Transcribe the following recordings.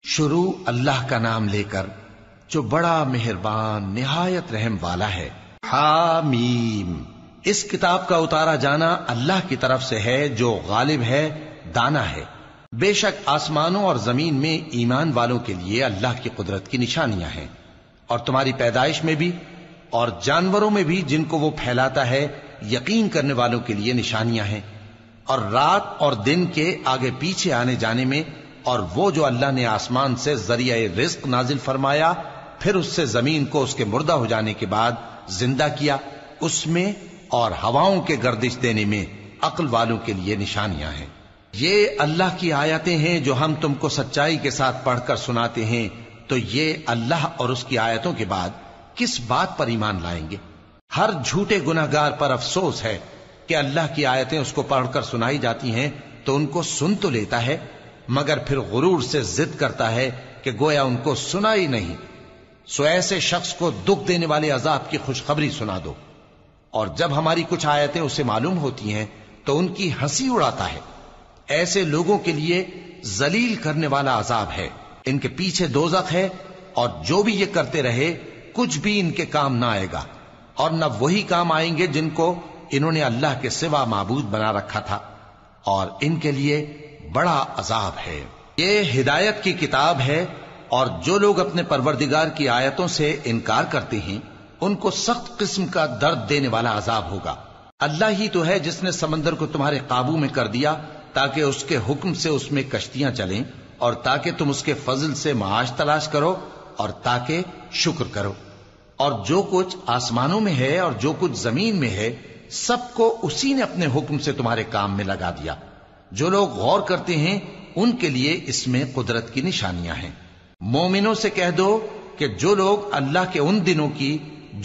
شروع اللہ کا نام لے کر جو بڑا مہربان نہایت رحم والا ہے۔ حامیم، اس کتاب کا اتارا جانا اللہ کی طرف سے ہے جو غالب ہے، دانا ہے۔ بے شک آسمانوں اور زمین میں ایمان والوں کے لیے اللہ کی قدرت کی نشانیاں ہیں، اور تمہاری پیدائش میں بھی اور جانوروں میں بھی جن کو وہ پھیلاتا ہے یقین کرنے والوں کے لیے نشانیاں ہیں، اور رات اور دن کے آگے پیچھے آنے جانے میں، اور وہ جو اللہ نے آسمان سے ذریعہ رزق نازل فرمایا پھر اس سے زمین کو اس کے مردہ ہو جانے کے بعد زندہ کیا، اس میں اور ہواؤں کے گردش دینے میں عقل والوں کے لیے نشانیاں ہیں۔ یہ اللہ کی آیتیں ہیں جو ہم تم کو سچائی کے ساتھ پڑھ کر سناتے ہیں، تو یہ اللہ اور اس کی آیتوں کے بعد کس بات پر ایمان لائیں گے؟ ہر جھوٹے گناہگار پر افسوس ہے کہ اللہ کی آیتیں اس کو پڑھ کر سنائی جاتی ہیں تو ان کو سن تو لیتا ہے، مگر پھر غرور سے ضد کرتا ہے کہ گویا ان کو سنا ہی نہیں۔ سو ایسے شخص کو دکھ دینے والے عذاب کی خوشخبری سنا دو، اور جب ہماری کچھ آیتیں اسے معلوم ہوتی ہیں تو ان کی ہنسی اڑاتا ہے۔ ایسے لوگوں کے لیے ذلیل کرنے والا عذاب ہے، ان کے پیچھے دوزخ ہے، اور جو بھی یہ کرتے رہے کچھ بھی ان کے کام نہ آئے گا، اور نہ وہی کام آئیں گے جن کو انہوں نے اللہ کے سوا معبود بنا رکھا تھا، اور ان کے لیے بڑا عذاب ہے۔ یہ ہدایت کی کتاب ہے، اور جو لوگ اپنے پروردگار کی آیتوں سے انکار کرتے ہیں ان کو سخت قسم کا درد دینے والا عذاب ہوگا۔ اللہ ہی تو ہے جس نے سمندر کو تمہارے قابو میں کر دیا تاکہ اس کے حکم سے اس میں کشتیاں چلیں، اور تاکہ تم اس کے فضل سے معاش تلاش کرو، اور تاکہ شکر کرو۔ اور جو کچھ آسمانوں میں ہے اور جو کچھ زمین میں ہے سب کو اسی نے اپنے حکم سے تمہارے کام میں لگا دیا۔ جو لوگ غور کرتے ہیں ان کے لیے اس میں قدرت کی نشانیاں ہیں۔ مومنوں سے کہہ دو کہ جو لوگ اللہ کے ان دنوں کی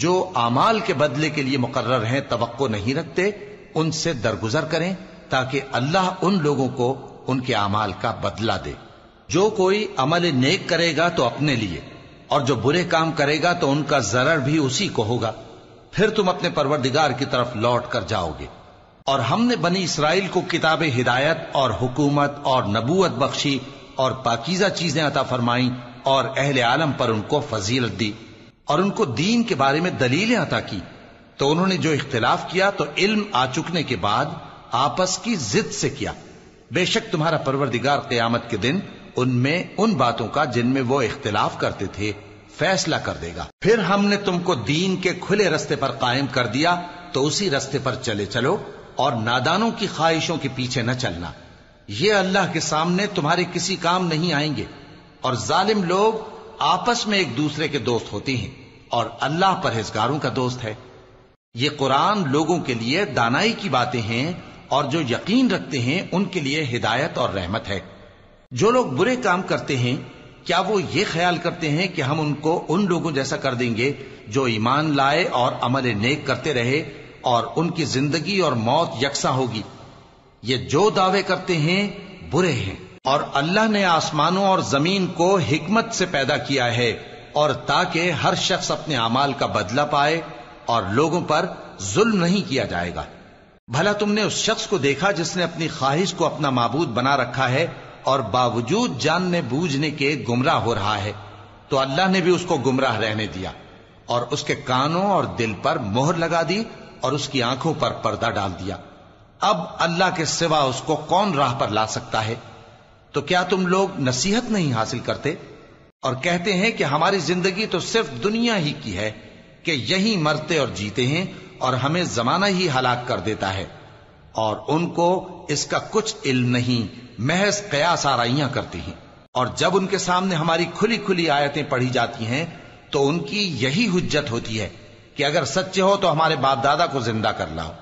جو اعمال کے بدلے کے لیے مقرر ہیں توقع نہیں رکھتے، ان سے درگزر کریں تاکہ اللہ ان لوگوں کو ان کے اعمال کا بدلہ دے۔ جو کوئی عمل نیک کرے گا تو اپنے لیے، اور جو برے کام کرے گا تو ان کا ضرر بھی اسی کو ہوگا، پھر تم اپنے پروردگار کی طرف لوٹ کر جاؤ گے۔ اور ہم نے بنی اسرائیل کو کتاب ہدایت اور حکومت اور نبوت بخشی اور پاکیزہ چیزیں عطا فرمائیں، اور اہل عالم پر ان کو فضیلت دی، اور ان کو دین کے بارے میں دلیلیں عطا کی، تو انہوں نے جو اختلاف کیا تو علم آ چکنے کے بعد آپس کی ضد سے کیا۔ بے شک تمہارا پروردگار قیامت کے دن ان میں ان باتوں کا جن میں وہ اختلاف کرتے تھے فیصلہ کر دے گا۔ پھر ہم نے تم کو دین کے کھلے رستے پر قائم کر دیا، تو اسی رستے پر چلے چلو، اور نادانوں کی خواہشوں کے پیچھے نہ چلنا، یہ اللہ کے سامنے تمہارے کسی کام نہیں آئیں گے۔ اور ظالم لوگ آپس میں ایک دوسرے کے دوست ہوتے ہیں، اور اللہ پرہیزگاروں کا دوست ہے۔ یہ قرآن لوگوں کے لیے دانائی کی باتیں ہیں، اور جو یقین رکھتے ہیں ان کے لیے ہدایت اور رحمت ہے۔ جو لوگ برے کام کرتے ہیں کیا وہ یہ خیال کرتے ہیں کہ ہم ان کو ان لوگوں جیسا کر دیں گے جو ایمان لائے اور عمل نیک کرتے رہے، اور ان کی زندگی اور موت یکساں ہوگی؟ یہ جو دعوے کرتے ہیں برے ہیں۔ اور اللہ نے آسمانوں اور زمین کو حکمت سے پیدا کیا ہے، اور تاکہ ہر شخص اپنے اعمال کا بدلہ پائے، اور لوگوں پر ظلم نہیں کیا جائے گا۔ بھلا تم نے اس شخص کو دیکھا جس نے اپنی خواہش کو اپنا معبود بنا رکھا ہے، اور باوجود جاننے بوجھنے کے گمراہ ہو رہا ہے؟ تو اللہ نے بھی اس کو گمراہ رہنے دیا، اور اس کے کانوں اور دل پر مہر لگا دی، اور اس کی آنکھوں پر پردہ ڈال دیا۔ اب اللہ کے سوا اس کو کون راہ پر لا سکتا ہے؟ تو کیا تم لوگ نصیحت نہیں حاصل کرتے؟ اور کہتے ہیں کہ ہماری زندگی تو صرف دنیا ہی کی ہے، کہ یہی مرتے اور جیتے ہیں، اور ہمیں زمانہ ہی ہلاک کر دیتا ہے، اور ان کو اس کا کچھ علم نہیں، محض قیاس آرائیاں کرتے ہیں۔ اور جب ان کے سامنے ہماری کھلی کھلی آیتیں پڑھی جاتی ہیں تو ان کی یہی حجت ہوتی ہے کہ اگر سچے ہو تو ہمارے باپ دادا کو زندہ کر لاؤ۔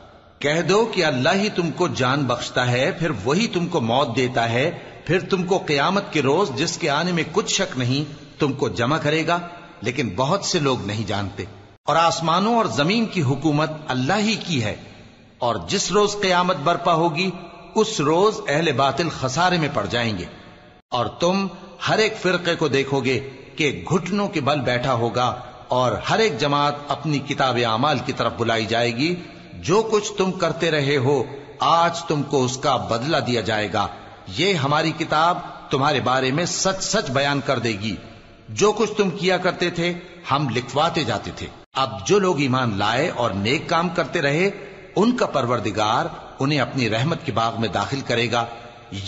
کہہ دو کہ اللہ ہی تم کو جان بخشتا ہے، پھر وہی تم کو موت دیتا ہے، پھر تم کو قیامت کے روز جس کے آنے میں کچھ شک نہیں تم کو جمع کرے گا، لیکن بہت سے لوگ نہیں جانتے۔ اور آسمانوں اور زمین کی حکومت اللہ ہی کی ہے، اور جس روز قیامت برپا ہوگی اس روز اہل باطل خسارے میں پڑ جائیں گے۔ اور تم ہر ایک فرقے کو دیکھو گے کہ گھٹنوں کے بل بیٹھا ہوگا، اور ہر ایک جماعت اپنی کتاب اعمال کی طرف بلائی جائے گی۔ جو کچھ تم کرتے رہے ہو آج تم کو اس کا بدلہ دیا جائے گا، یہ ہماری کتاب تمہارے بارے میں سچ سچ بیان کر دے گی. جو کچھ تم کیا کرتے تھے ہم لکھواتے جاتے تھے. اب جو لوگ ایمان لائے اور نیک کام کرتے رہے ان کا پروردگار انہیں اپنی رحمت کے باغ میں داخل کرے گا.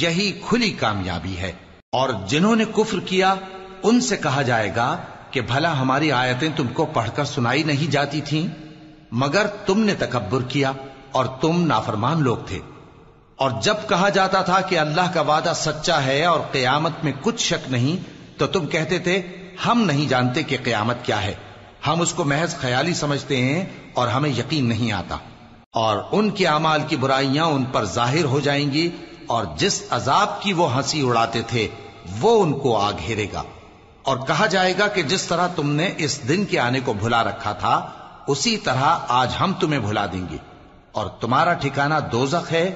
یہی کھلی کامیابی ہے. اور جنہوں نے کفر کیا ان سے کہا جائے گا کہ بھلا ہماری آیتیں تم کو پڑھ کر سنائی نہیں جاتی تھیں؟ مگر تم نے تکبر کیا اور تم نافرمان لوگ تھے. اور جب کہا جاتا تھا کہ اللہ کا وعدہ سچا ہے اور قیامت میں کچھ شک نہیں تو تم کہتے تھے ہم نہیں جانتے کہ قیامت کیا ہے، ہم اس کو محض خیالی سمجھتے ہیں اور ہمیں یقین نہیں آتا. اور ان کے اعمال کی برائیاں ان پر ظاہر ہو جائیں گی اور جس عذاب کی وہ ہنسی اڑاتے تھے وہ ان کو آ گھیرے گا. اور کہا جائے گا کہ جس طرح تم نے اس دن کے آنے کو بھلا رکھا تھا اسی طرح آج ہم تمہیں بھلا دیں گے، اور تمہارا ٹھکانہ دوزخ ہے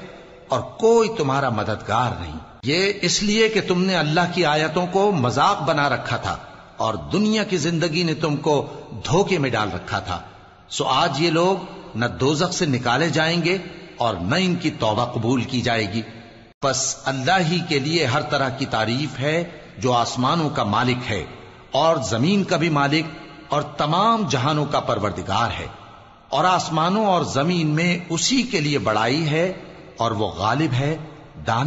اور کوئی تمہارا مددگار نہیں. یہ اس لیے کہ تم نے اللہ کی آیتوں کو مذاق بنا رکھا تھا اور دنیا کی زندگی نے تم کو دھوکے میں ڈال رکھا تھا. سو آج یہ لوگ نہ دوزخ سے نکالے جائیں گے اور نہ ان کی توبہ قبول کی جائے گی. پس اللہ ہی کے لیے ہر طرح کی تعریف ہے جو آسمانوں کا مالک ہے اور زمین کا بھی مالک اور تمام جہانوں کا پروردگار ہے. اور آسمانوں اور زمین میں اسی کے لیے بڑائی ہے اور وہ غالب ہے، دانا